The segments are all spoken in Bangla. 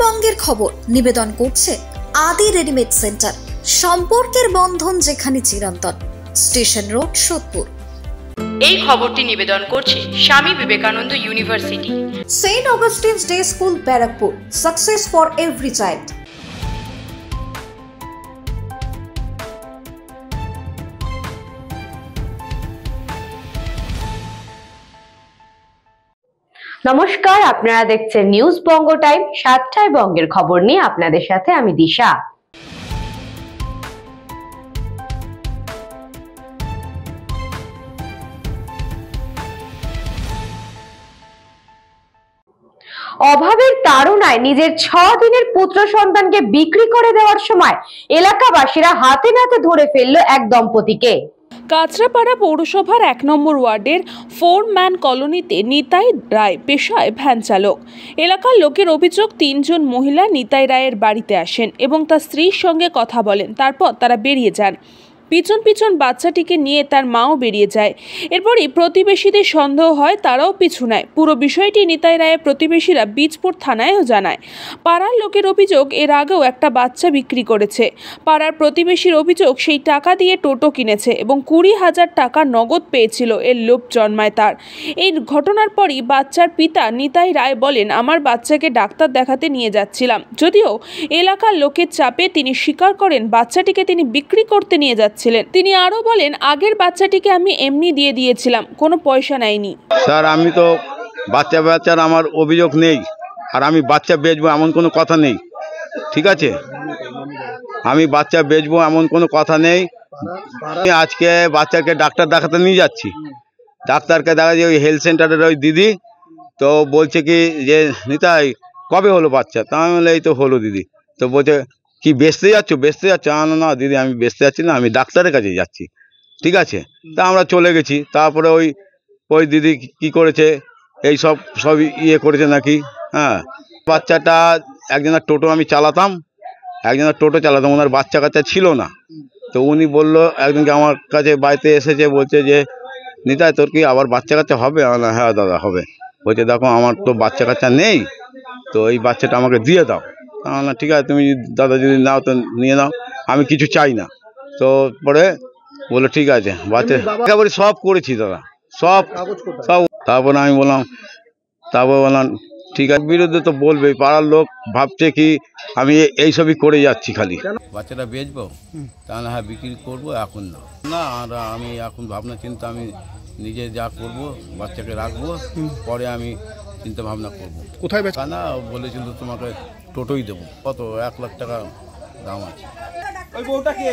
বঙ্গের খবর নিবেদন করছে আদি রেডিমেড সেন্টার, সম্পর্কের বন্ধন যেখানে চিরন্তন, স্টেশন রোড, সোদপুর। এই খবরটি নিবেদন করছে Swami Vivekananda university, Saint Augustine's day school, Barrackpore. Success for every child. নমস্কার, আপনারা দেখছেন নিউজ বঙ্গ টাইম। 7টায় বঙ্গের খবর নিয়ে আপনাদের সাথে আমি দিশা। অভাবের তাড়নায় নিজের 6 দিনের পুত্র সন্তানকে বিক্রি করে দেওয়ার সময় এলাকাবাসীরা হাতে নাতে ধরে ফেলল এক দম্পতিকে। কাঁচরাপাড়া পৌরসভার 1 নম্বর ওয়ার্ডের 4 ম্যান কলোনিতে নিতাই রায় পেশায় ভ্যান চালক। এলাকার লোকের অভিযোগ, 3 জন মহিলা নিতাই রায়ের বাড়িতে আসেন এবং তার স্ত্রীর সঙ্গে কথা বলেন। তারপর তারা বেরিয়ে যান। পিছন পিছন বাচ্চাটিকে নিয়ে তার মাও বেরিয়ে যায়। এরপরই প্রতিবেশীদের সন্দেহ হয়, তারাও পিছু নেয়। পুরো বিষয়টি নিতাই রায়ের প্রতিবেশীরা বীজপুর থানায়ও জানায়। পাড়ার লোকের অভিযোগ, এর আগেও একটা বাচ্চা বিক্রি করেছে। পাড়ার প্রতিবেশীর অভিযোগ, সেই টাকা দিয়ে টোটো কিনেছে এবং 20,000 টাকা নগদ পেয়েছিল। এর লোভ জন্মায় তার। এই ঘটনার পরই বাচ্চার পিতা নিতাই রায় বলেন, আমার বাচ্চাকে ডাক্তার দেখাতে নিয়ে যাচ্ছিলাম। যদিও এলাকার লোকের চাপে তিনি স্বীকার করেন বাচ্চাটিকে তিনি বিক্রি করতে নিয়ে যাচ্ছেন। তিনি আরো বলেন, আগের বাচ্চাটিকে আমি এমনি দিয়ে দিয়েছিলাম, কোনো পয়সা নেয়নি। স্যার, আমি তো বাচ্চার আমার অভিযোগ নেই, আর আমি বাচ্চা বেচবো এমন কোনো কথা নেই। ঠিক আছে, আমি বাচ্চা বেচবো এমন কোনো কথা নেই। আজকে বাচ্চাকে ডাক্তার দেখাতে নিয়ে যাচ্ছি। ডাক্তারকে দেখা যায় ওই হেলথ সেন্টারের ওই দিদি, তো বলছে কি যে নিতাই কবে হলো বাচ্চা? তা আমি বলে এই তো হলো দিদি। তো বলছে কি বেচতে যাচ্ছ? না দিদি, আমি বেচতে যাচ্ছি না, আমি ডাক্তারের কাছে যাচ্ছি। ঠিক আছে, তা আমরা চলে গেছি। তারপরে ওই দিদি কি করেছে, এই সব ইয়ে করেছে নাকি। হ্যাঁ, বাচ্চাটা একজনের টোটো আমি চালাতাম, ওনার বাচ্চা কাচ্চা ছিল না। তো উনি বললো, একজনকে আমার কাছে বাড়িতে এসেছে, বলছে যে নিতাই তোর কি আবার বাচ্চা কাচ্চা হবে? হ্যাঁ দাদা হবে। বলছে দেখো আমার তো বাচ্চা কাচ্চা নেই, তো এই বাচ্চাটা আমাকে দিয়ে দাও। না ঠিক আছে, তুমি দাদা যদি নাও তো নিয়ে নাও, আমি কিছু চাই না। তো পরে বললো ঠিক আছে, বাচ্চা একেবারে সব করেছি দাদা, সব। তারপরে আমি বললাম ঠিক আছে, বিরুদ্ধে তো বলবেই, পাড়ার লোক ভাবছে কি আমি এইসবই করে যাচ্ছি খালি। বাচ্চাটা বেচবো, তাহলে হ্যাঁ বিক্রি করবো, এখন না। আর আমি এখন ভাবনা চিন্তা, আমি নিজে যা করব, বাচ্চাকে রাখবো, পরে আমি চিন্তা ভাবনা করবো। কোথায় বেচা না বলেছিল, তোমাকে টোটোই দেবো। কত 1 লাখ টাকা দাম আছে। ওই বউটা কে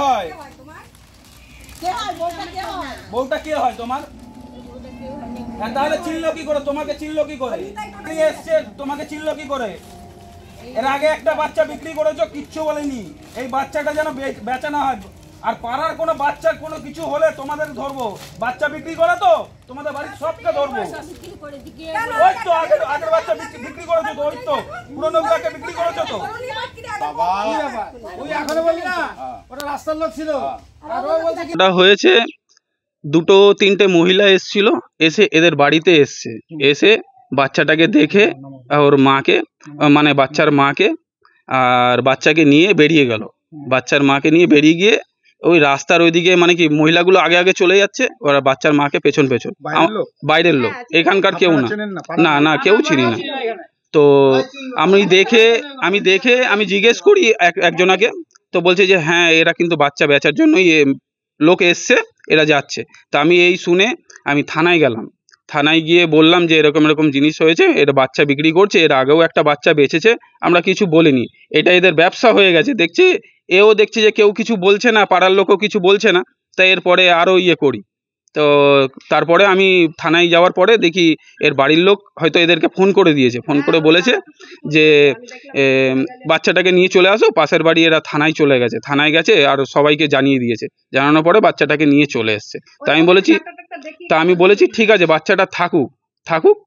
হয়? বউটা কে হয় তোমার? তাহলে চিনলো কি করে? তোমাকে চিনলো কি করে? এসছে তোমাকে চিনলো কি করে? এর আগে একটা বাচ্চা বিক্রি করেছো, কিচ্ছু বলেনি। এই বাচ্চাটা যেন বেচা না হয়। আর পাড়ার কোনো বাচ্চার কোনো কিছু হলে তোমাদের ধরবো। বাচ্চা বিক্রি করে তো তোমাদের বাড়ির সবকে ধরবো। ওই তো আগের বাচ্চা বিক্রি করেছো তো, ওই তো পুরনো গুলাকে বিক্রি করেছো তো। ওই এখনো বলি না, ওটা রাস্তার লোক ছিল। ওটা হয়েছে, 2-3টে মহিলা এসেছিল, এসে এদের বাড়িতে এসে বাচ্চাটাকে দেখে ওর মাকে, মানে বাচ্চার মাকে আর বাচ্চাকে নিয়ে বেরিয়ে গেল। বাচ্চার মাকে নিয়ে বেরিয়ে গিয়ে ওই রাস্তার ওইদিকে, মানে কি মহিলাগুলো আগে চলে যাচ্ছে, ওরা বাচ্চার মাকে পেছন। বাইরের লোক, এখানকার কেউ না, কেউ চিনি না। তো আমি দেখে আমি জিজ্ঞেস করি একজনাকে, তো বলছে যে হ্যাঁ এরা কিন্তু বাচ্চা বেচার জন্যই লোক এসছে, এরা যাচ্ছে। তা আমি এই শুনে আমি থানায় গেলাম। থানায় গিয়ে বললাম যে এরকম জিনিস হয়েছে, এরা বাচ্চা বিক্রি করছে, এর আগেও একটা বাচ্চা বেচেছে, আমরা কিছু বলিনি, এটা এদের ব্যবসা হয়ে গেছে। দেখছি যে কেউ কিছু বলছে না, পাড়ার লোকও কিছু বলছে না। তাই এরপরে আরও করি। তো তারপরে আমি থানায় যাওয়ার পরে দেখি এর বাড়ির লোক হয়তো এদেরকে ফোন করে দিয়েছে, ফোন করে বলেছে যে বাচ্চাটাকে নিয়ে চলে আসো, পাশের বাড়ি। এরা থানায় চলে গেছে, থানায় গেছে আর সবাইকে জানিয়ে দিয়েছে। জানানোর পরে বাচ্চাটাকে নিয়ে চলে এসছে। তা আমি বলেছি ঠিক আছে, বাচ্চাটা থাকুক,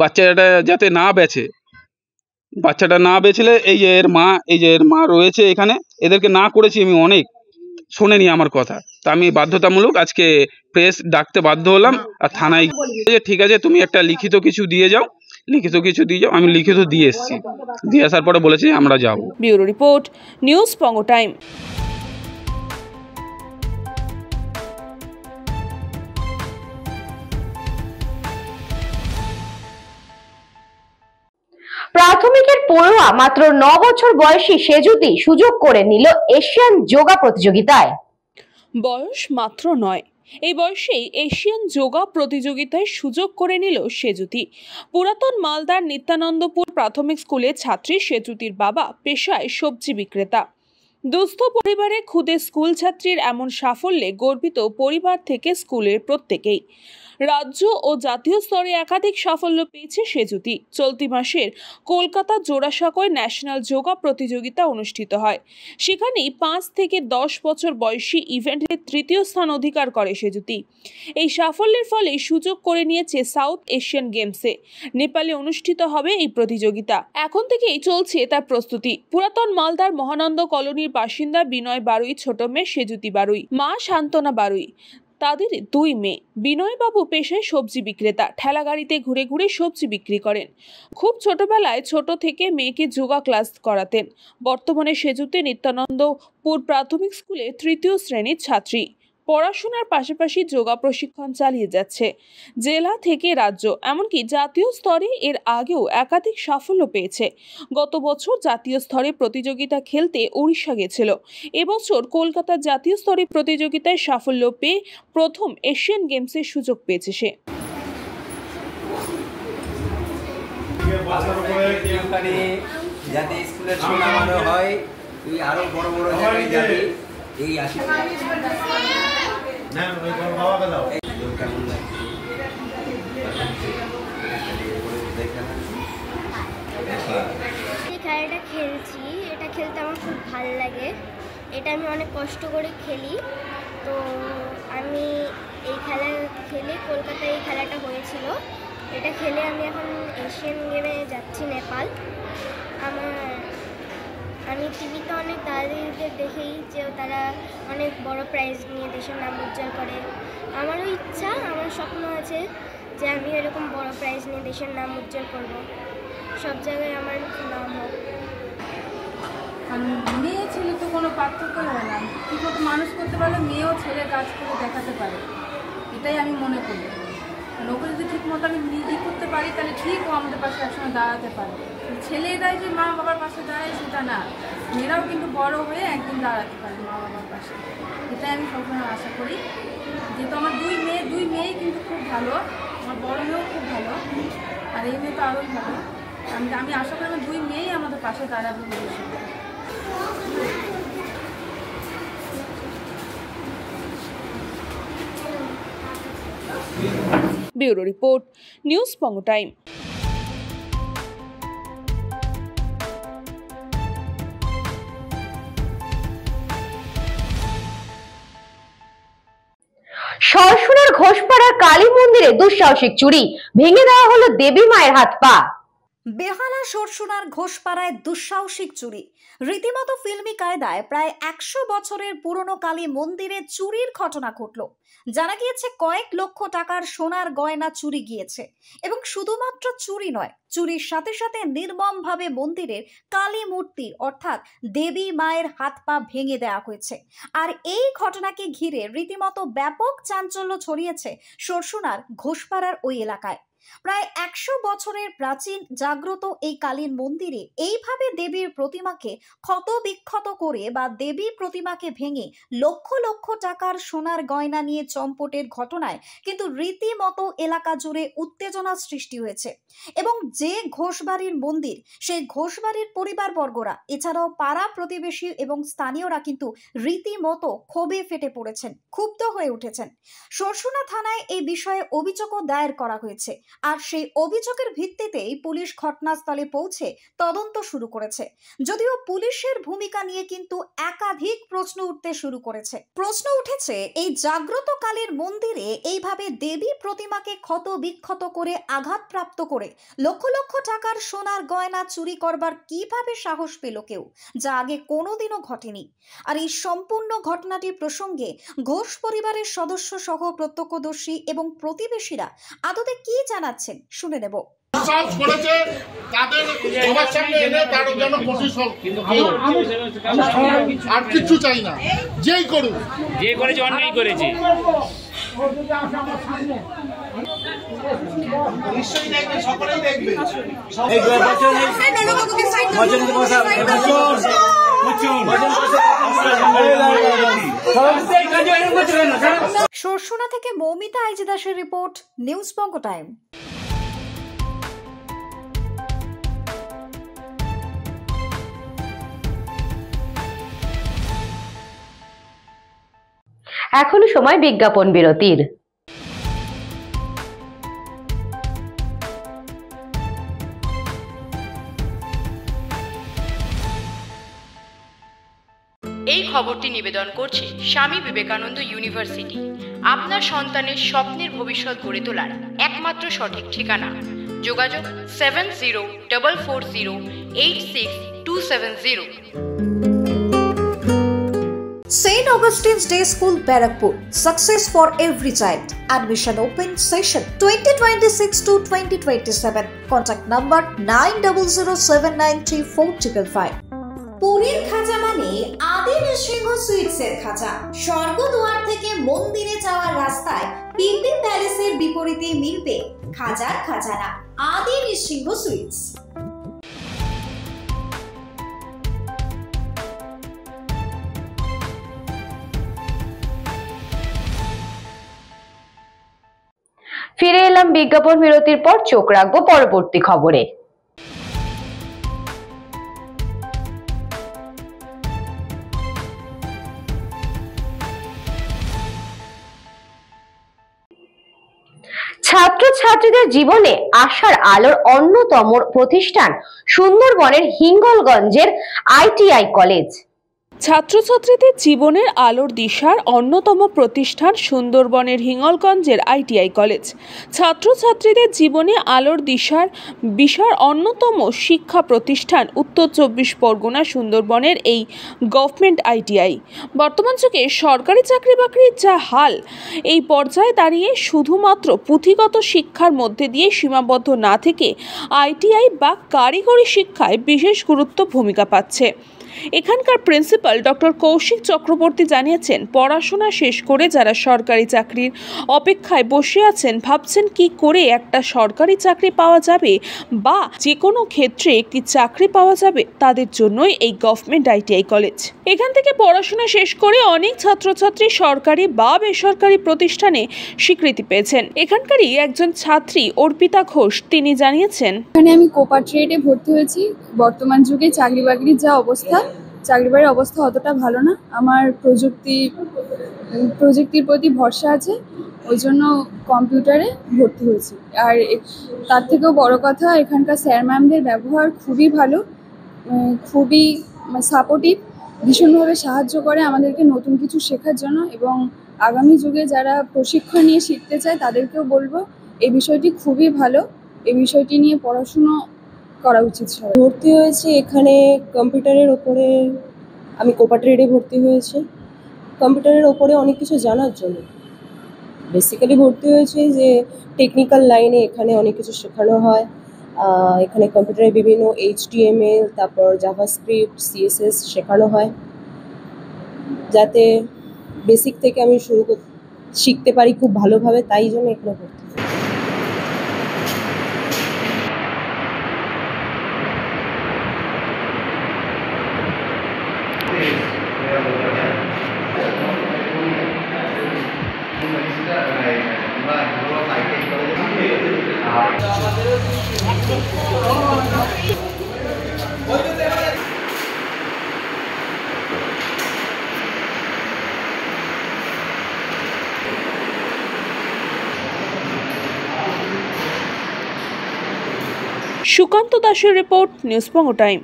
বাচ্চাটা যাতে না বেচে। বাচ্চাটা না বেচলে এই যে এর মা রয়েছে এখানে, এদেরকে না করেছি আমি অনেক, শোনেনি আমার কথা। তা আমি বাধ্যতামূলক আজকে প্রেস ডাকতে বাধ্য হলাম। আর থানায় ঠিক আছে, তুমি একটা লিখিত কিছু দিয়ে যাও, লিখিত কিছু দিয়ে যাও। আমি লিখিত দিয়ে এসেছি, দিয়ে আসার পরে বলেছি আমরা যাব। Bureau report, news Pongo time. প্রাথমিকের পড়ুয়া মাত্র 9 বছর বয়সী সেজুতি সুযোগ করে নিল এশিয়ান যোগা প্রতিযোগিতায়। বয়স মাত্র 9, এই বয়সেই এশিয়ান যোগা প্রতিযোগিতায় সুযোগ করে নিল সেজুতি। পুরাতন মালদার নিত্যানন্দপুর প্রাথমিক স্কুলের ছাত্রী সেজুতির বাবা পেশায় সবজি বিক্রেতা। দুস্থ পরিবারে খুদে স্কুল ছাত্রীর এমন সাফল্যে গর্বিত পরিবার থেকে স্কুলের প্রত্যেকেই। রাজ্য ও জাতীয় স্তরে একাধিক সাফল্য পেয়েছে সেজুতি। চলতি মাসের কলকাতা জোড়াসাঁকোয় ন্যাশনাল যোগা প্রতিযোগিতা অনুষ্ঠিত হয়। সেখানেই 5 থেকে 10 বছর বয়সী ইভেন্টে তৃতীয় স্থান অধিকার করে সেজুতি। এই সাফল্যের ফলে সুযোগ করে নিয়েছে সাউথ এশিয়ান গেমসে। নেপালে অনুষ্ঠিত হবে এই প্রতিযোগিতা। এখন থেকেই চলছে তার প্রস্তুতি। পুরাতন মালদার মহানন্দ কলোনির বাসিন্দা বিনয় বারুই ছোট মেয়ে সেজুতি বারুই, মা শান্তনা বারুই। তাদের 2 মেয়ে। বিনয়বাবু পেশায় সবজি বিক্রেতা, ঠেলা গাড়িতে ঘুরে ঘুরে সবজি বিক্রি করেন। খুব ছোটবেলায় ছোট থেকে মেয়েকে যোগা ক্লাস করাতেন। বর্তমানে সেজুতি নিত্যানন্দপুর প্রাথমিক স্কুলে 3য় শ্রেণীর ছাত্রী। পড়াশোনার পাশাপাশি যোগা প্রশিক্ষণ চালিয়ে যাচ্ছে। জেলা থেকে রাজ্য এমনকি জাতীয় স্তরে এর আগেও একাধিক সাফল্য পেয়েছে। গত বছর জাতীয় স্তরে প্রতিযোগিতা খেলতে উড়িষ্যা গেছিল। এবছর কলকাতার জাতীয় স্তরে প্রতিযোগিতায় সাফল্য পেয়ে প্রথম এশিয়ান গেমসের সুযোগ পেয়েছে সে। যাতে স্কুলে নামানো হয়, তুই আরো বড় বড় জায়গায় যাবি, এই আশা। কেমন লাগছে? এই খেলাটা খেলছি, এটা খেলতে আমার খুব ভালো লাগে। এটা আমি অনেক কষ্ট করে খেলি। তো আমি এই খেলা খেলে কলকাতায় এই খেলাটা হয়েছিল। এটা খেলে আমি এখন এশিয়ান গেমে যাচ্ছি নেপাল। আমি টিভিতে অনেক দাদাদিদের দেখেই যে তারা অনেক বড় প্রাইজ নিয়ে দেশের নাম উজ্জ্বল করে। আমারও ইচ্ছা, আমার স্বপ্ন আছে যে আমি এরকম বড় প্রাইজ নিয়ে দেশের নাম উজ্জ্বল করব, সব জায়গায় আমার নাম হোক। মেয়ে ছেলে তো কোনো পার্থক্যই হয় না, ঠিক মতো মানুষ করতে পারলে মেয়েও ছেলে কাজ করে দেখাতে পারে, এটাই আমি মনে করি। ওকে যদি ঠিক মতো আমি নিজে করতে পারি তাহলে ঠিক ও আমাদের পাশে একসময় দাঁড়াতে পারে। ছেলেরাই যে মা বাবার পাশে দাঁড়ায় সেটা না, মেয়েরাও কিন্তু বড় হয়ে একদিন দাঁড়াতে পারে মা বাবার পাশে, এটাই আমি সবসময় আশা করি। যেহেতু আমার 2 মেয়েই কিন্তু খুব ভালো, আমার বড় মেয়েও খুব ভালো, আর এই মেয়ে তো আরোই ভালো। আমি আশা করি আমার 2 মেয়েই আমাদের পাশে দাঁড়াবে ভবিষ্যতে। Bureau report, news Pongo time. সরসুনার ঘোষপাড়ার কালী মন্দিরে দুঃসাহসিক চুরি, ভেঙে দেওয়া হলো দেবী মায়ের হাত পা। বেহালা সরসুনার ঘোষপাড়ায় দুঃসাহসিক চুরি। রীতিমতো ফিল্মি কায়দায় প্রায় 100 বছরের পুরনো কালী মন্দিরে চুরির ঘটনা ঘটল। জানা গিয়েছে কয়েক লক্ষ টাকার সোনার গয়না চুরি গিয়েছে, এবং শুধুমাত্র চুরি নয়, চুরির সাথে সাথে নির্মমভাবে মন্দিরের কালী মূর্তি অর্থাৎ দেবী মায়ের হাত পা ভেঙে দেওয়া হয়েছে। আর এই ঘটনাকে ঘিরে রীতিমতো ব্যাপক চাঞ্চল্য ছড়িয়েছে সরসুনার ঘোষপাড়ার ওই এলাকায়। প্রায় 100 বছরের প্রাচীন জাগ্রত এই কালীর মন্দিরে এইভাবে দেবীর প্রতিমাকে ক্ষত বিক্ষত করে বা দেবী প্রতিমাকে ভেঙে লক্ষ লক্ষ টাকার সোনার গয়না নিয়ে চম্পটের ঘটনায় কিন্তু রীতিমতো এলাকা জুড়ে উত্তেজনা সৃষ্টি হয়েছে। এবং যে ঘোষবাড়ির মন্দির, সেই ঘোষবাড়ির পরিবারবর্গরা এছাড়াও পাড়া প্রতিবেশী এবং স্থানীয়রা কিন্তু রীতিমতো ক্ষোভে ফেটে পড়েছেন, ক্ষুব্ধ হয়ে উঠেছেন। সরসুনা থানায় এই বিষয়ে অভিযোগও দায়ের করা হয়েছে। আর সেই অভিযোগের ভিত্তিতেই পুলিশ ঘটনাস্থলে পৌঁছে তদন্ত শুরু করেছে। যদিও পুলিশের ভূমিকা নিয়ে কিন্তু একাধিক প্রশ্ন উঠতে শুরু করেছে। প্রশ্ন উঠেছে, এই জাগ্রত কালীর মন্দিরে এইভাবে দেবী প্রতিমাকে ক্ষত বিক্ষত করে আঘাতপ্রাপ্ত করে লক্ষ লক্ষ টাকার সোনার গয়না চুরি করবার কিভাবে সাহস পেল কেউ, যা আগে কোনোদিনও ঘটেনি। আর এই সম্পূর্ণ ঘটনাটি প্রসঙ্গে ঘোষ পরিবারের সদস্য সহ প্রত্যক্ষদর্শী এবং প্রতিবেশীরা আদতে কি জানাচ্ছেন শুনে নেব। করেছে তাদের সবার সামনে এনে তার জন্য আর কিছু চাই না, যেই করুক, যে করেছে অন্যায় করেছে। সরসুনা থেকে মৌমিতা আইজি দাসের রিপোর্ট, নিউজ বঙ্গ টাইম। এখনো সময় বিজ্ঞাপন বিরতির। এই খবরটি নিবেদন করছে স্বামী বিবেকানন্দ ইউনিভার্সিটি। আপনার সন্তানের স্বপ্নের ভবিষ্যৎ গড়ে তোলার একমাত্র সঠিক ঠিকানা। যোগাযোগ 7044086270। St. Augustine's Day School, Barakpur. Success for every child. Admission open session 2026 to 2027. Contact number 9007934555. পুরীর খাজা মানে আদি নৃসিংহ সুইটসের খাজা। স্বর্গদুয়ার থেকে মন্দিরে যাওয়ার রাস্তায় পিপি প্যালেসের বিপরীতে মিলবে খাজার খাজানা আদি নৃসিংহ সুইটস। ফিরে এলাম বিজ্ঞাপন বিরতির পর। চোখ রাখবো পরবর্তী খবরে। ছাত্রছাত্রীদের জীবনে আশার আলোর অন্যতম প্রতিষ্ঠান সুন্দরবনের হিঙ্গলগঞ্জের আইটিআই কলেজ। ছাত্রছাত্রীদের জীবনের আলোর দিশার অন্যতম প্রতিষ্ঠান সুন্দরবনের হিঙ্গলগঞ্জের আইটিআই কলেজ। ছাত্রছাত্রীদের জীবনে আলোর দিশার অন্যতম শিক্ষা প্রতিষ্ঠান উত্তর 24 পরগনা সুন্দরবনের এই গভর্নমেন্ট আইটিআই। বর্তমান যুগে সরকারি চাকরি বাকরির যা হাল, এই পর্যায়ে দাঁড়িয়ে শুধুমাত্র পুঁথিগত শিক্ষার মধ্যে দিয়ে সীমাবদ্ধ না থেকে আইটিআই বা কারিগরি শিক্ষায় বিশেষ গুরুত্ব ভূমিকা পাচ্ছে। এখানকার প্রিন্সিপাল ডক্টর কৌশিক চক্রবর্তী জানিয়েছেন, পড়াশোনা শেষ করে যারা সরকারি চাকরির অপেক্ষায় বসে আছেন, ভাবছেন কি করে একটা সরকারি চাকরি পাওয়া যাবে বা যে কোনো ক্ষেত্রে একটি চাকরি পাওয়া যাবে, তাদের জন্যই এই গভর্নমেন্ট আইটিআই কলেজ। এখান থেকে পড়াশোনা শেষ করে অনেক ছাত্রছাত্রী সরকারি বা বেসরকারি প্রতিষ্ঠানে স্বীকৃতি পেয়েছেন। এখানকারই একজন ছাত্রী অর্পিতা ঘোষ, তিনি জানিয়েছেন, এখানে আমি কোপা ট্রেডে ভর্তি হয়েছি। বর্তমান যুগে চাকরি বাকরির যা অবস্থা, চাকরি বাকরির অবস্থা অতটা ভালো না। আমার প্রযুক্তির প্রতি ভরসা আছে, ওই জন্য কম্পিউটারে ভর্তি হয়েছি। আর তার থেকেও বড় কথা, এখানকার স্যার ম্যামদের ব্যবহার খুবই ভালো, খুবই সাপোর্টিভ, ভীষণভাবে সাহায্য করে আমাদেরকে নতুন কিছু শেখার জন্য। এবং আগামী যুগে যারা প্রশিক্ষণ নিয়ে শিখতে চায় তাদেরকেও বলবো এই বিষয়টি খুবই ভালো, এই বিষয়টি নিয়ে পড়াশুনো করা উচিত। ভর্তি হয়েছি এখানে কম্পিউটারের ওপরে, আমি কোপা ট্রেডে ভর্তি হয়েছি কম্পিউটারের ওপরে অনেক কিছু জানার জন্য। বেসিক্যালি ভর্তি হয়েছি যে টেকনিক্যাল লাইনে এখানে অনেক কিছু শেখানো হয়। এখানে কম্পিউটারে বিভিন্ন HTML, তারপর জাভাস্ক্রিপ্ট, CSS শেখানো হয়, যাতে বেসিক থেকে আমি শিখতে পারি খুব ভালোভাবে, তাই জন্য এখানে ভর্তি। সুকান্ত দাসের রিপোর্ট, নিউজ বঙ্গ টাইম।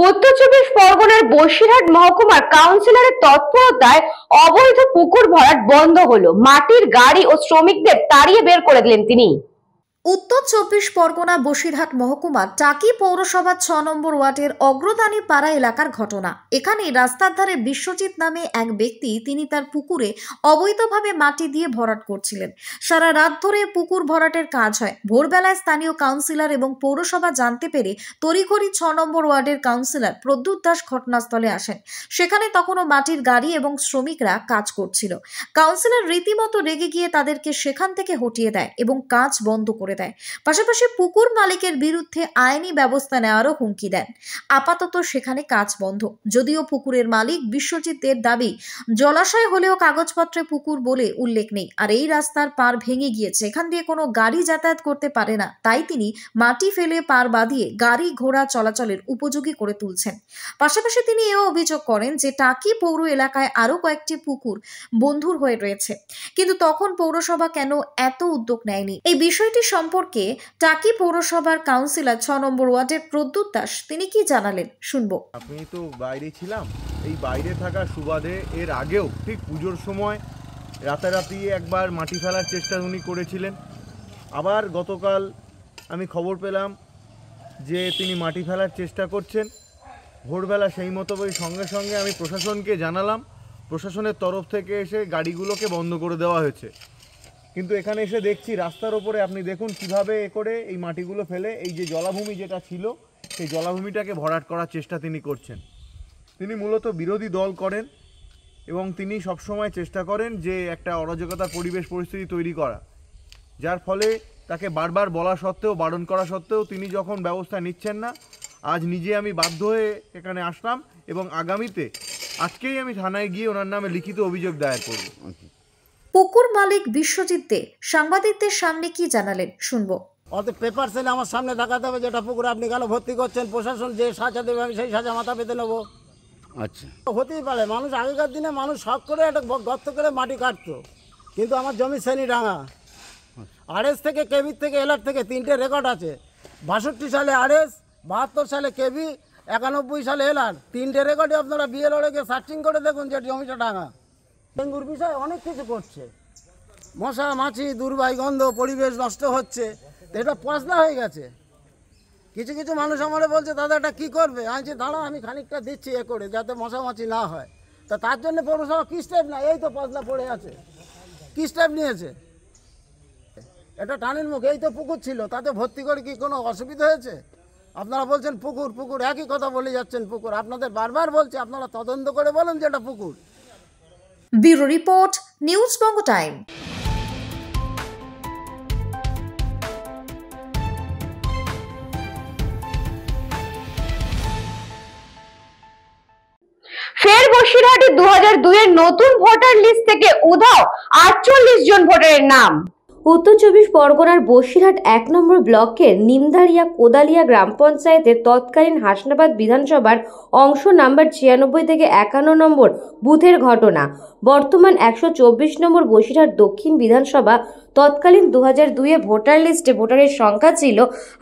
উত্তর 24 পরগনার বসিরহাট মহকুমার কাউন্সিলরের তৎপরতায় অবৈধ পুকুর ভরাট বন্ধ হলো। মাটির গাড়ি ও শ্রমিকদের তাড়িয়ে বের করে দিলেন তিনি। উত্তর 24 পরগনা বসিরহাট মহকুমার টাকি পৌরসভার 6 নম্বর ওয়ার্ডের অগ্রদানী পাড়া এলাকার ঘটনা। এখানে রাস্তার ধারে বিশ্বজিৎ নামে এক ব্যক্তি, তিনি তার পুকুরে অবৈধভাবে মাটি দিয়ে ভরাট করছিলেন। সারা রাত ধরে পুকুর ভরাটের কাজ হয়। ভোরবেলায় স্থানীয় কাউন্সিলর এবং পৌরসভা জানতে পেরে তড়িঘড়ি 6 নম্বর ওয়ার্ডের কাউন্সিলর প্রদ্যুৎ দাস ঘটনাস্থলে আসেন। সেখানে তখনও মাটির গাড়ি এবং শ্রমিকরা কাজ করছিল। কাউন্সিলর রীতিমতো রেগে গিয়ে তাদেরকে সেখান থেকে হটিয়ে দেয় এবং কাজ বন্ধ করে দেয়। পাশাপাশি পুকুর মালিকের বিরুদ্ধে আইনি ব্যবস্থা নেওয়ারও হুমকি দেন। আপাতত সেখানে কাজ বন্ধ। যদিও পুকুরের মালিক বিশ্বজিতের দাবি, জলাশয় হলেও কাগজপত্রে পুকুর বলে উল্লেখ নেই, আর এই রাস্তার পার ভেঙে গিয়েছে, এখান দিয়ে কোনো গাড়ি যাতায়াত করতে পারে না, তাই তিনি মাটি ফেলে পার বাঁধিয়ে গাড়ি ঘোড়া চলাচলের উপযোগী করে তুলছেন। পাশাপাশি তিনি এও অভিযোগ করেন যে টাকি পৌর এলাকায় আরো কয়েকটি পুকুর বন্ধুর হয়ে রয়েছে, কিন্তু তখন পৌরসভা কেন এত উদ্যোগ নেয়নি। এই বিষয়টি সম্পর্কে টাকি পৌরসভার কাউন্সিলর 6 নম্বর ওয়ার্ডের প্রদ্যুৎ দাস তিনি কি জানালেন, শুনবো। আমি তো বাইরে ছিলাম, এই বাইরে থাকার সুবাদে এর আগেও ঠিক পুজোর সময় রাতারাতি একবার মাটি ফেলার চেষ্টা উনি করেছিলেন। আবার গতকাল আমি খবর পেলাম যে তিনি মাটি ফেলার চেষ্টা করছেন। ভোরবেলা সেই মতো সঙ্গে সঙ্গে আমি প্রশাসনকে জানালাম। প্রশাসনের তরফ থেকে এসে গাড়িগুলোকে বন্ধ করে দেওয়া হয়েছে। কিন্তু এখানে এসে দেখছি রাস্তার ওপরে আপনি দেখুন কিভাবে করে এই মাটিগুলো ফেলে এই যে জলাভূমি যেটা ছিল সেই জলাভূমিটাকে ভরাট করার চেষ্টা তিনি করছেন। তিনি মূলত বিরোধী দল করেন এবং তিনি সবসময় চেষ্টা করেন যে একটা অরাজকতার পরিবেশ পরিস্থিতি তৈরি করা, যার ফলে তাকে বারবার বলা সত্ত্বেও, বারণ করা সত্ত্বেও তিনি যখন ব্যবস্থা নিচ্ছেন না, আজ নিজে আমি বাধ্য হয়ে এখানে আসলাম এবং আগামীতে আজকেই আমি থানায় গিয়ে ওনার নামে লিখিত অভিযোগ দায়ের করব। পুকুর মালিক বিশ্বজিৎ দে সাংবাদিকদের সামনে কি জানালেন, শুনবো। অত পেপার সেলে আমার সামনে দেখাতে হবে যেটা পুকুরে আপনি কেন ভর্তি করছেন, প্রশাসন যে সাজা দেবে আমি সেই সাজা মাথা পেতে নেবো। আচ্ছা, হতেই পারে, মানুষ আগেকার দিনে মানুষ শখ করে একটা গর্ত করে মাটি কাটতো, কিন্তু আমার জমি শ্রেণীডাঙ্গা। আরএস থেকে, কেবির থেকে, এলার থেকে 3টে রেকর্ড আছে। 62 সালে আরএস, 72 সালে কেবি, 91 সালে এলার, 3টে রেকর্ডে আপনারা বিএলওকে সার্চিং করে দেখুন যে জমিটা ডাঙা। ডেঙ্গুর বিষয়ে অনেক কিছু করছে, মশা মাছি, দুর্বাই গন্ধ, পরিবেশ নষ্ট হচ্ছে, এটা পয়সা হয়ে গেছে। কিছু কিছু মানুষ আমারে বলছে দাদা এটা কী করবে, আমি বলছি দাঁড়া আমি খানিকটা দিচ্ছি এ করে যাতে মশা মাছি না হয়। তা তার জন্য পৌরসভা কী স্টেপ না, এই তো পয়সা পড়ে আছে, কী স্টেপ নিয়েছে? এটা টানের মুখ, এই তো পুকুর ছিল, তাতে ভর্তি করে কি কোনো অসুবিধা হয়েছে? আপনারা বলছেন পুকুর পুকুর, একই কথা বলে যাচ্ছেন পুকুর। আপনাদের বারবার বলছে আপনারা তদন্ত করে বলেন যে এটা পুকুর। ব্যুরো রিপোর্ট, নিউজ বঙ্গ টাইম। ফের বসিরহাটে 2002 এর নতুন ভোটার লিস্ট থেকে উধাও 48 জন ভোটারের নাম। উত্তর 24 পরগনার বসিরহাট 1 নম্বর ব্লকের নিমদারিয়া কোদালিয়া গ্রাম পঞ্চায়েতের তৎকালীন হাসনাবাদ বিধানসভার অংশ নাম্বার 96 থেকে 51 নম্বর বুথের ঘটনা। বর্তমান 124 নম্বর বসিরহাট দক্ষিণ বিধানসভা তৎকালীন 2002 ভোটার লিস্টে ভোটারের সংখ্যা ছিল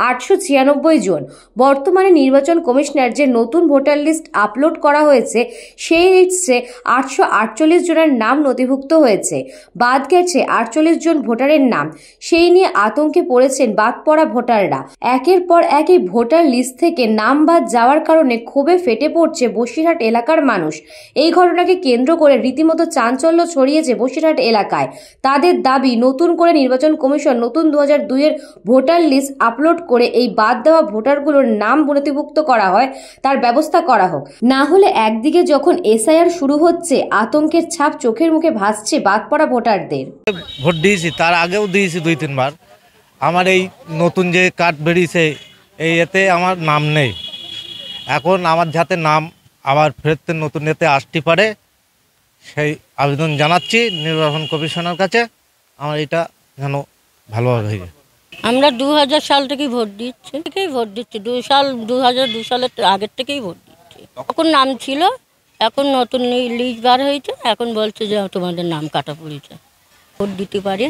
896 জন। বর্তমানে নির্বাচন কমিশনার যে নতুন ভোটার লিস্ট আপলোড করা হয়েছে সেই লিস্টে 848 জনের নাম নথিভুক্ত হয়েছে। বাদ গেছে 48 জন ভোটারের নাম। সেই নিয়ে আতঙ্কে পড়েছেন বাদ পড়া ভোটাররা। একের পর এক এই ভোটার লিস্ট থেকে নাম বাদ যাওয়ার কারণে ক্ষোভে ফেটে পড়ছে বসিরহাট এলাকার মানুষ। এই ঘটনাকে কেন্দ্র করে রীতিমতো চাঞ্চল্য ছড়িয়েছে বসিরহাট এলাকায়। তাদের দাবি নতুন করে নির্বাচন কমিশন নতুন 2002 এর ভোটার লিস্ট আপলোড করে এই বাদ দেওয়া ভোটারগুলোর নাম নথিভুক্ত করা হয় তার ব্যবস্থা করা হোক। না হলে একদিকে যখন এসআইআর শুরু হচ্ছে, আতঙ্কের ছাপ চোখের মুখে ভাসছে বাদ পড়া ভোটারদের। ভোট দিয়েছি, তার আগেও দিয়েছি 2-3 বার। আমার এই নতুন যে কার্ড বেরিয়েছে এই এতে আমার নাম নেই। এখন আমার যাতে নাম আবার ফেরতে নতুন এতে আসতে পারে সেই আবেদন জানাচ্ছি নির্বাচন কমিশনের কাছে। আমার এটা যেন ভালোভাবে হয়ে যায়। আমরা 2000 সাল থেকেই ভোট দিচ্ছি, 2002 সালের আগের থেকেই ভোট দিচ্ছি। তখন নাম ছিল, এখন নতুন লিস্ট বার হয়েছে, এখন বলছে যে তোমাদের নাম কাটা পড়েছে। ভোট দিতে পারে,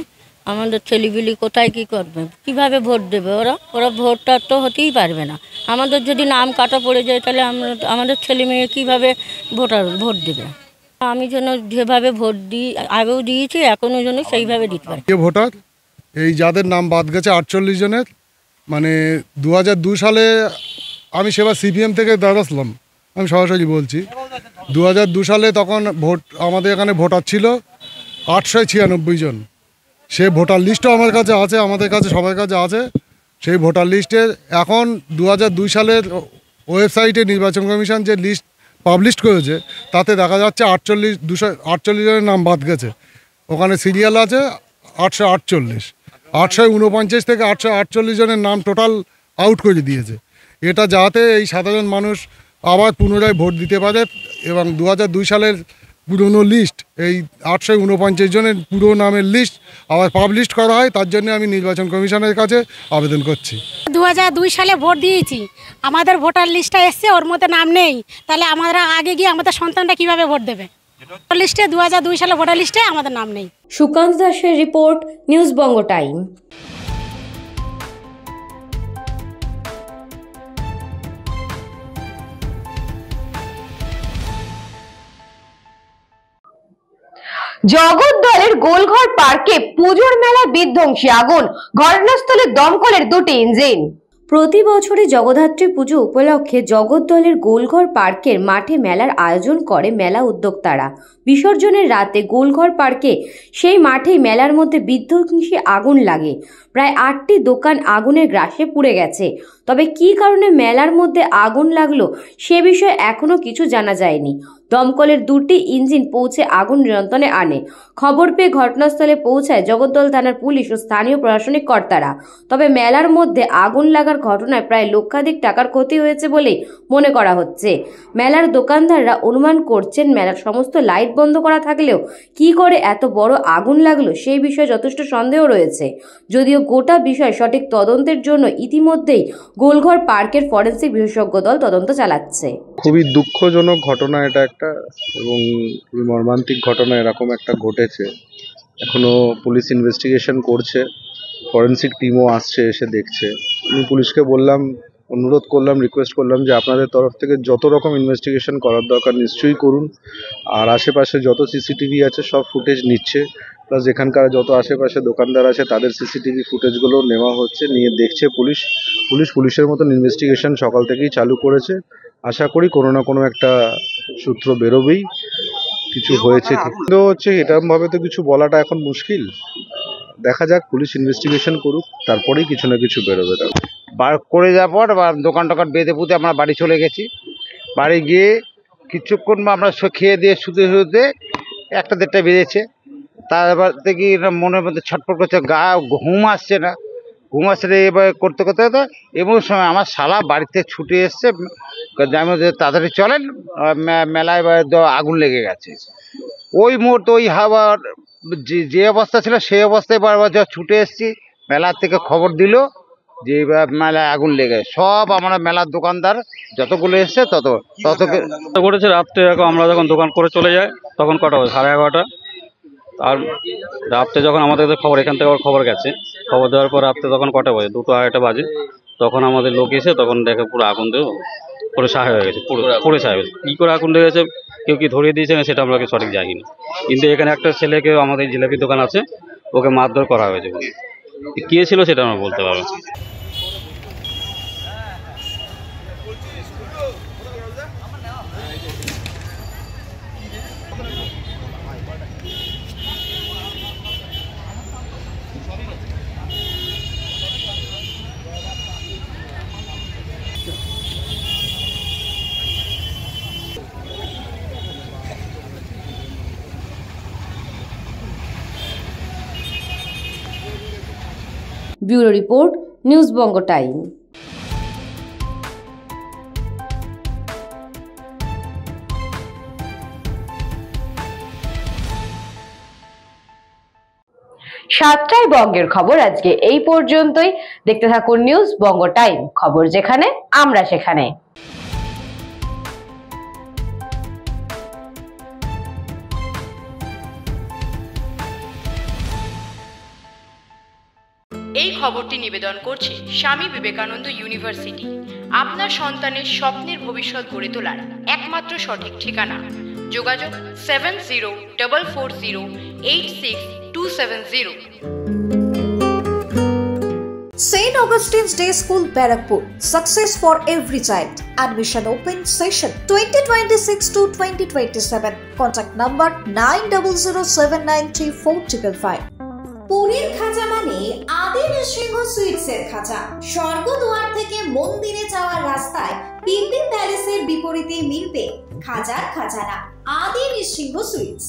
আমাদের ছেলেপিলি কোথায় কি করবে, কিভাবে ভোট দেবে ওরা ভোটটা তো হতেই পারবে না। আমাদের যদি নাম কাটা পড়ে যায় তাহলে আমাদের ছেলে মেয়ে কীভাবে ভোট দেবে? আমি যেন যেভাবে ভোট দিই, আগেও দিয়েছি, এখনও যেন সেইভাবে দিতে পারি। ভোটার এই যাদের নাম বাদ গেছে 48 জনের, মানে 2002 সালে আমি সেবার সিপিএম থেকে দাঁড়ালাম, আমি সরাসরি বলছি 2002 সালে তখন ভোট আমাদের এখানে ভোটার ছিল 896 জন। সে ভোটার লিস্টও আমার কাছে আছে, আমাদের কাছে সবার কাছে আছে। সেই ভোটার লিস্টে এখন 2002 সালের ওয়েবসাইটে নির্বাচন কমিশন যে লিস্ট পাবলিশ করেছে তাতে দেখা যাচ্ছে 248 জনের নাম বাদ গেছে। ওখানে সিরিয়াল আছে 848, 849 থেকে 848 জনের নাম টোটাল আউট করে দিয়েছে। এটা যাতে এই সাধারণ মানুষ আবার পুনরায় ভোট দিতে পারে এবং 2002 সালের পুরনো লিস্ট, এই 849 জনের পুরো নামের লিস্ট আবার পাবলিশ করা হয়, তার জন্য আমি নির্বাচন কমিশনের কাছে আবেদন করছি। 2002 সালে ভোট দিয়েছি, আমাদের ভোটার লিস্টটা এসছে, ওর মধ্যে নাম নেই, তাহলে আমরা আগে গিয়ে আমাদের সন্তানটা কিভাবে ভোট দেবে? লিস্টে 2002 সালে ভোটার লিস্টে আমাদের নাম নেই। সুকান্ত দাসের রিপোর্ট, নিউজ বঙ্গ টাইম। জগদ্দলের গোলঘর পার্কে পুজোর মেলায় বিধ্বংসী আগুন, ঘটনাস্থলে দমকলের 2টি ইঞ্জিন। প্রতি বছরই জগদ্ধাত্রী পুজো উপলক্ষে জগদ্দলের গোলঘর পার্কের মাঠে মেলার আয়োজন করে মেলা উদ্যোক্তারা। বিসর্জনের রাতে গোলঘর পার্কে সেই মাঠেই মেলার মধ্যে বিধ্বংসী আগুন লাগে। প্রায় 8টি দোকান আগুনের গ্রাসে পুড়ে গেছে। তবে কী কারণে মেলার মধ্যে আগুন লাগলো সে বিষয়ে এখনো কিছু জানা যায়নি। দমকলের 2টি ইঞ্জিন পৌঁছে আগুন নিয়ন্ত্রণে আনে। খবর পেয়ে ঘটনাস্থলে পৌঁছায় জগদ্দল থানার পুলিশ ও স্থানীয় প্রশাসনিক কর্তারা। তবে মেলার মধ্যে আগুন লাগার ঘটনায় প্রায় লক্ষাধিক টাকার ক্ষতি হয়েছে বলে মনে করা হচ্ছে। মেলার দোকানদাররা অনুমান করছেন মেলার সমস্ত লাইট বন্ধ করা থাকলেও কি করে এত বড় আগুন লাগলো সেই বিষয়ে যথেষ্ট সন্দেহ রয়েছে। যদিও গোটা বিষয় সঠিক তদন্তের জন্য ইতিমধ্যেই গোলঘর পার্কের ফরেনসিক বিশেষজ্ঞ দল তদন্ত চালাচ্ছে। খুবই দুঃখজনক ঘটনা এটা একটা, এবং খুবই মর্মান্তিক ঘটনা এরকম একটা ঘটেছে। এখনো পুলিশ ইনভেস্টিগেশন করছে, ফরেনসিক টিমও আসছে, এসে দেখছে। আমি পুলিশকে বললাম, অনুরোধ করলাম, রিকোয়েস্ট করলাম যে আপনাদের তরফ থেকে যত রকম ইনভেস্টিগেশন করার দরকার নিশ্চয়ই করুন। আর আশেপাশে যত সিসিটিভি আছে সব ফুটেজ নিচ্ছে, প্লাস এখানকার যত আশেপাশে দোকানদার আছে তাদের সিসিটিভি ফুটেজগুলো নেওয়া হচ্ছে, নিয়ে দেখছে পুলিশের মতন ইনভেস্টিগেশন সকাল থেকেই চালু করেছে। আশা করি কোনো না কোনো একটা সূত্র বেরোবেই, কিছু হয়েছে কিন্তু হচ্ছে এরকমভাবে তো কিছু বলাটা এখন মুশকিল। দেখা যাক, পুলিশ ইনভেস্টিগেশন করুক, তারপরেই কিছু না কিছু বেরোবে। বার করে যাওয়ার পর দোকান টোকান বেঁধে পুঁতে আমরা বাড়ি চলে গেছি। বাড়ি গিয়ে কিছুক্ষণ আমরা খেয়ে দিয়ে শুতে 1টা-1.5টা বেজেছে। তারপর থেকে মনের মধ্যে ছটফট করছে, ঘুম আসছে না, এবার করতে এমন সময় আমার শালা বাড়িতে ছুটে এসছে, তাড়াতাড়ি চলেন মেলায় আগুন লেগে গেছে। ওই মুহূর্তে ওই হাওয়ার যে অবস্থা ছিল সেই অবস্থায় বারবার ছুটে এসছি, মেলার থেকে খবর দিল যে মেলায় আগুন লেগে। সব আমরা মেলার দোকানদার যতগুলো এসছে তত করেছে। রাত্রে আমরা যখন দোকান করে চলে যাই তখন কটা হয়, 11:30। আর রাত্রে যখন আমাদের খবর, এখান থেকে খবর গেছে, খবর দেওয়ার পর রাত্রে তখন কটা বাজে, 2-2:30 বাজে, তখন আমাদের লোক এসে তখন দেখে পুরো আগুন দিয়ে পুরো ছাই হয়ে গেছে, পুরো ছাই হয়েছে। কী করে আগুন লেগেছে, কেউ কি ধরিয়ে দিয়েছে না সেটা আমরা সঠিক জানি না। কিন্তু এখানে একটা ছেলেকে, আমাদের জিলাপি দোকান আছে, ওকে মারধর করা হয়েছে। কে ছিল সেটা আমরা বলতে পারবো। ব্যুরো রিপোর্ট, নিউজ বঙ্গ টাইম। সাতটায় বঙ্গের খবর আজকে এই পর্যন্তই। দেখতে থাকুন নিউজ বঙ্গ টাইম, খবর যেখানে আমরা সেখানে। এই খবরটি নিবেদন করছে স্বামী বিবেকানন্দ ইউনিভার্সিটি। আপনার সন্তানের স্বপ্নের ভবিষ্যৎ গড়ে তোলার একমাত্র সঠিক ঠিকানা। যোগাযোগ 7044086270। Augustine's Day School, Barakpur. Success for every child. Admission open session 2026 to 2027. Contact number 9007934555. পুরীর খাজা মানে আদি নৃসিংহ সুইটসের খাজা। স্বর্গদুয়ার থেকে মন্দিরে যাওয়ার রাস্তায় পিন্ডি প্যালেসের বিপরীতে মিলবে খাজার খাজানা আদি নৃসিংহ সুইটস।